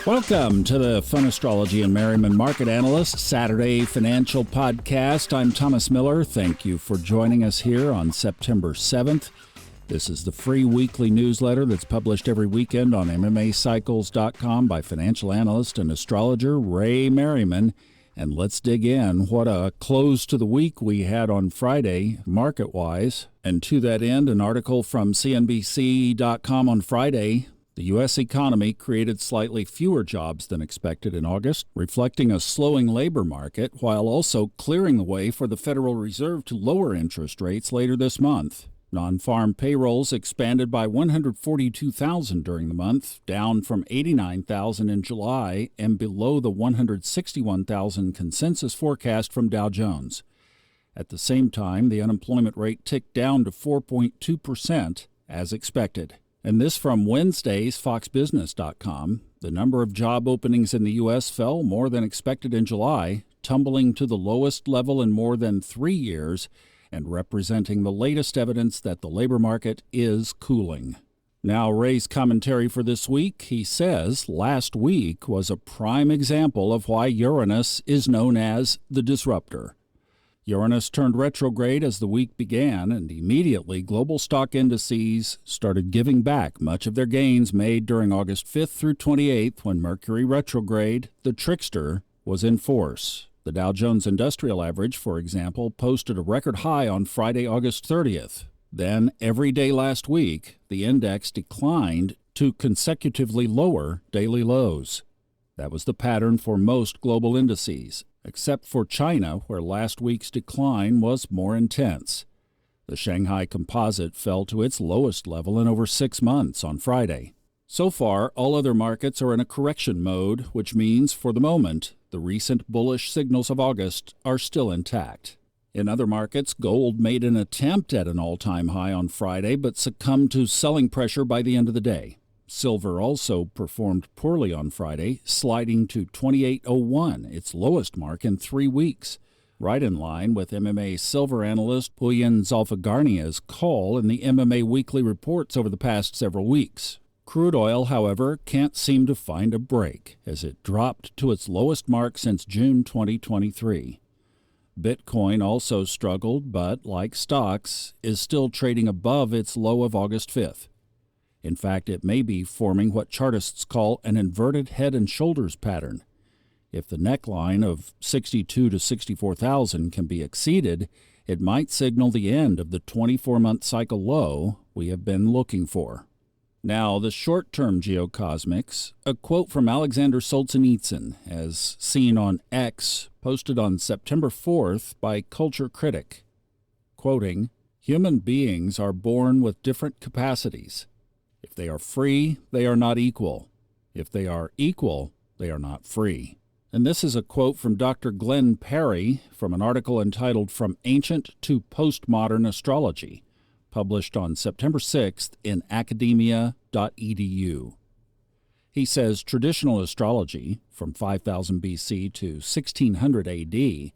Welcome to the Fun Astrology and Merriman Market Analyst Saturday Financial Podcast. I'm Thomas Miller. Thank you for joining us here on September 7th. This is the free weekly newsletter that's published every weekend on MMAcycles.com by financial analyst and astrologer Ray Merriman. And let's dig in. What a close to the week we had on Friday, market-wise. And to that end, an article from CNBC.com on Friday. The U.S. economy created slightly fewer jobs than expected in August, reflecting a slowing labor market, while also clearing the way for the Federal Reserve to lower interest rates later this month. Non-farm payrolls expanded by 142,000 during the month, down from 89,000 in July and below the 161,000 consensus forecast from Dow Jones. At the same time, the unemployment rate ticked down to 4.2%, as expected. And this from Wednesday's FoxBusiness.com. The number of job openings in the U.S. fell more than expected in July, tumbling to the lowest level in more than 3 years and representing the latest evidence that the labor market is cooling. Now, Ray's commentary for this week, he says last week was a prime example of why Uranus is known as the disruptor. Uranus turned retrograde as the week began, and immediately global stock indices started giving back much of their gains made during August 5th through 28th when Mercury retrograde, the trickster, was in force. The Dow Jones Industrial Average, for example, posted a record high on Friday, August 30th. Then, every day last week, the index declined to consecutively lower daily lows. That was the pattern for most global indices, except for China, where last week's decline was more intense. The Shanghai Composite fell to its lowest level in over 6 months on Friday. So far, all other markets are in a correction mode, which means, for the moment, the recent bullish signals of August are still intact. In other markets, gold made an attempt at an all-time high on Friday, but succumbed to selling pressure by the end of the day. Silver also performed poorly on Friday, sliding to 28.01, its lowest mark in 3 weeks, right in line with MMA silver analyst Puyan Zalfagarnia's call in the MMA weekly reports over the past several weeks. Crude oil, however, can't seem to find a break, as it dropped to its lowest mark since June 2023. Bitcoin also struggled, but, like stocks, is still trading above its low of August 5th. In fact, it may be forming what chartists call an inverted head and shoulders pattern. If the neckline of 62 to 64,000 can be exceeded, it might signal the end of the 24-month cycle low we have been looking for. Now, the short-term geocosmics, a quote from Alexander Solzhenitsyn, as seen on X, posted on September 4th by Culture Critic. Quoting, "Human beings are born with different capacities. If they are free, they are not equal. If they are equal, they are not free." And this is a quote from Dr. Glenn Perry from an article entitled From Ancient to Postmodern Astrology, published on September 6th in academia.edu. He says traditional astrology, from 5000 BC to 1600 AD,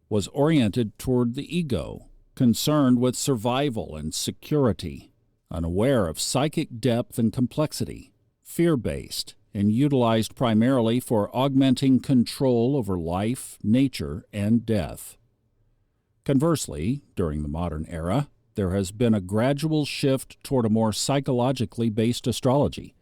was oriented toward the ego, concerned with survival and security, unaware of psychic depth and complexity, fear-based, and utilized primarily for augmenting control over life, nature, and death. Conversely, during the modern era, there has been a gradual shift toward a more psychologically based astrology,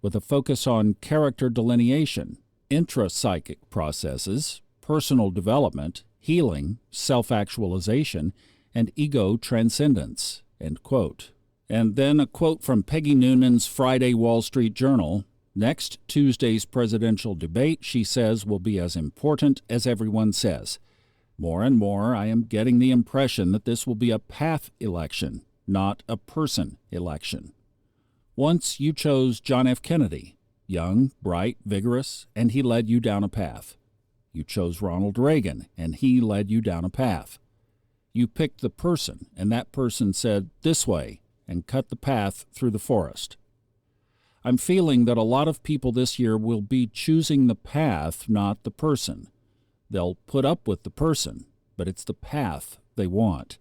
with a focus on character delineation, intra-psychic processes, personal development, healing, self-actualization, and ego transcendence." End quote. And then a quote from Peggy Noonan's Friday Wall Street Journal. Next Tuesday's presidential debate, she says, will be as important as everyone says. More and more, I am getting the impression that this will be a path election, not a person election. Once you chose John F. Kennedy, young, bright, vigorous, and he led you down a path. You chose Ronald Reagan, and he led you down a path. You picked the person, and that person said, "This way," and cut the path through the forest. I'm feeling that a lot of people this year will be choosing the path, not the person. They'll put up with the person, but it's the path they want.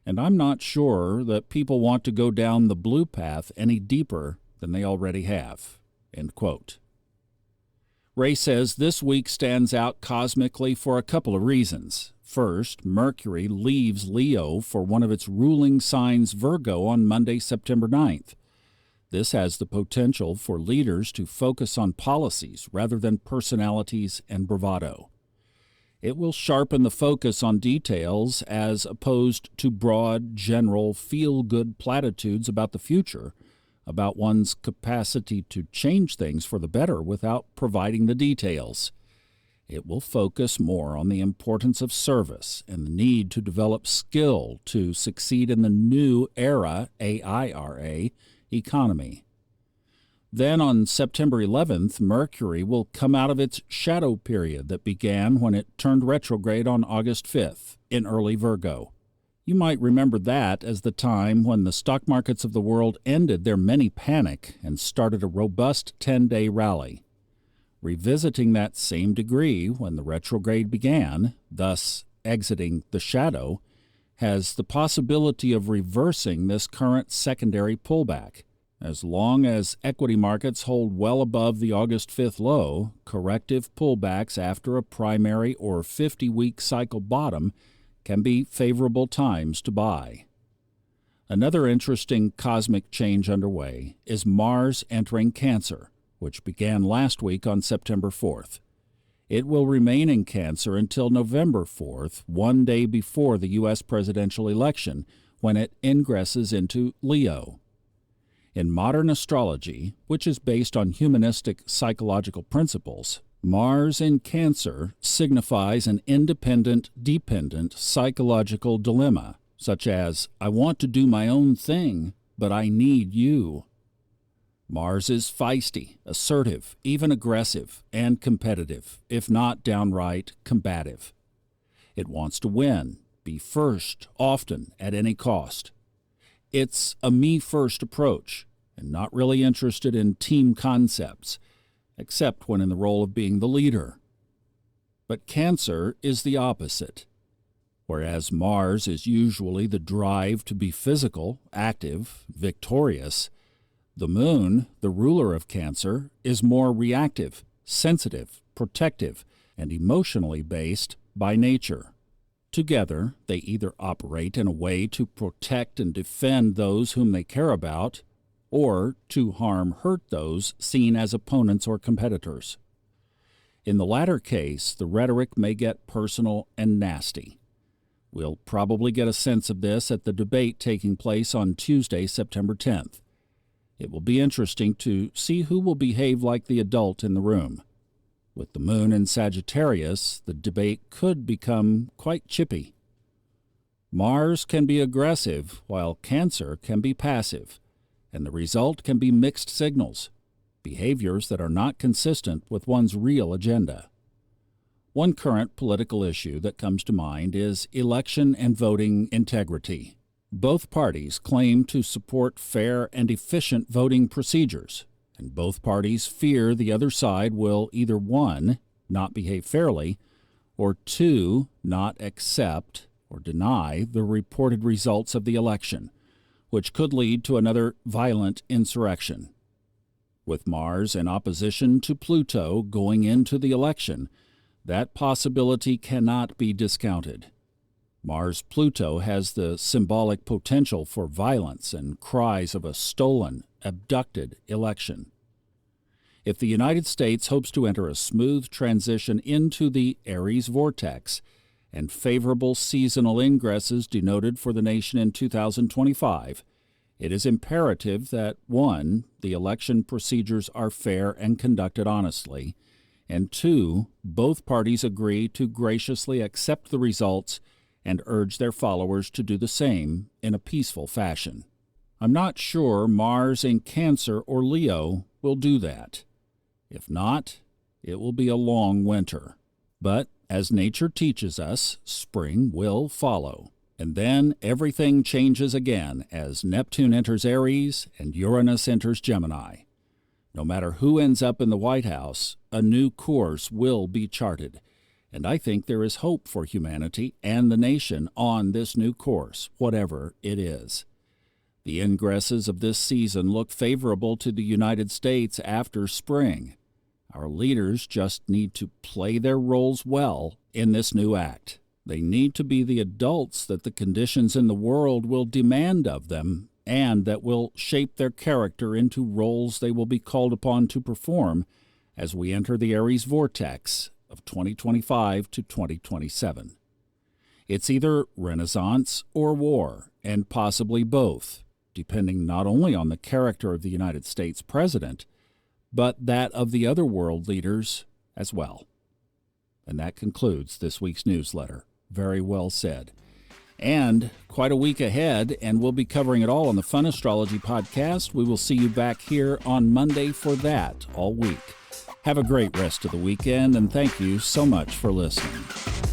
And I'm not sure that people want to go down the blue path any deeper than they already have." End quote. Ray says this week stands out cosmically for a couple of reasons. First, Mercury leaves Leo for one of its ruling signs, Virgo, on Monday, September 9th. This has the potential for leaders to focus on policies rather than personalities and bravado. It will sharpen the focus on details as opposed to broad, general, feel-good platitudes about the future, about one's capacity to change things for the better without providing the details. It will focus more on the importance of service and the need to develop skill to succeed in the new era, AIRA, economy. Then on September 11th, Mercury will come out of its shadow period that began when it turned retrograde on August 5th in early Virgo. You might remember that as the time when the stock markets of the world ended their mini panic and started a robust 10-day rally. Revisiting that same degree when the retrograde began, thus exiting the shadow, has the possibility of reversing this current secondary pullback. As long as equity markets hold well above the August 5th low, corrective pullbacks after a primary or 50-week cycle bottom can be favorable times to buy. Another interesting cosmic change underway is Mars entering Cancer, which began last week on September 4th. It will remain in Cancer until November 4th, one day before the U.S. presidential election, when it ingresses into Leo. In modern astrology, which is based on humanistic psychological principles, Mars in Cancer signifies an independent-dependent psychological dilemma, such as, I want to do my own thing, but I need you. Mars is feisty, assertive, even aggressive, and competitive, if not downright combative. It wants to win, be first, often, at any cost. It's a me-first approach, and not really interested in team concepts, except when in the role of being the leader. But Cancer is the opposite. Whereas Mars is usually the drive to be physical, active, victorious, the Moon, the ruler of Cancer, is more reactive, sensitive, protective, and emotionally based by nature. Together, they either operate in a way to protect and defend those whom they care about, or to hurt those seen as opponents or competitors. In the latter case, the rhetoric may get personal and nasty. We'll probably get a sense of this at the debate taking place on Tuesday, September 10th. It will be interesting to see who will behave like the adult in the room. With the Moon in Sagittarius, the debate could become quite chippy. Mars can be aggressive, while Cancer can be passive, and the result can be mixed signals, behaviors that are not consistent with one's real agenda. One current political issue that comes to mind is election and voting integrity. Both parties claim to support fair and efficient voting procedures, and both parties fear the other side will either 1, not behave fairly, or 2, not accept or deny the reported results of the election, which could lead to another violent insurrection. With Mars in opposition to Pluto going into the election, that possibility cannot be discounted. Mars-Pluto has the symbolic potential for violence and cries of a stolen, abducted election. If the United States hopes to enter a smooth transition into the Aries vortex and favorable seasonal ingresses denoted for the nation in 2025, it is imperative that 1, the election procedures are fair and conducted honestly, and 2, both parties agree to graciously accept the results and urge their followers to do the same in a peaceful fashion. I'm not sure Mars in Cancer or Leo will do that. If not, it will be a long winter. But, as nature teaches us, spring will follow. And then everything changes again as Neptune enters Aries and Uranus enters Gemini. No matter who ends up in the White House, a new course will be charted. And I think there is hope for humanity and the nation on this new course, whatever it is. The ingresses of this season look favorable to the United States after spring. Our leaders just need to play their roles well in this new act. They need to be the adults that the conditions in the world will demand of them and that will shape their character into roles they will be called upon to perform as we enter the Aries vortex of 2025 to 2027. It's either Renaissance or war, and possibly both, depending not only on the character of the United States president, but that of the other world leaders as well. And that concludes this week's newsletter. Very well said. And quite a week ahead, and we'll be covering it all on the Fun Astrology podcast. We will see you back here on Monday for that all week. Have a great rest of the weekend, and thank you so much for listening.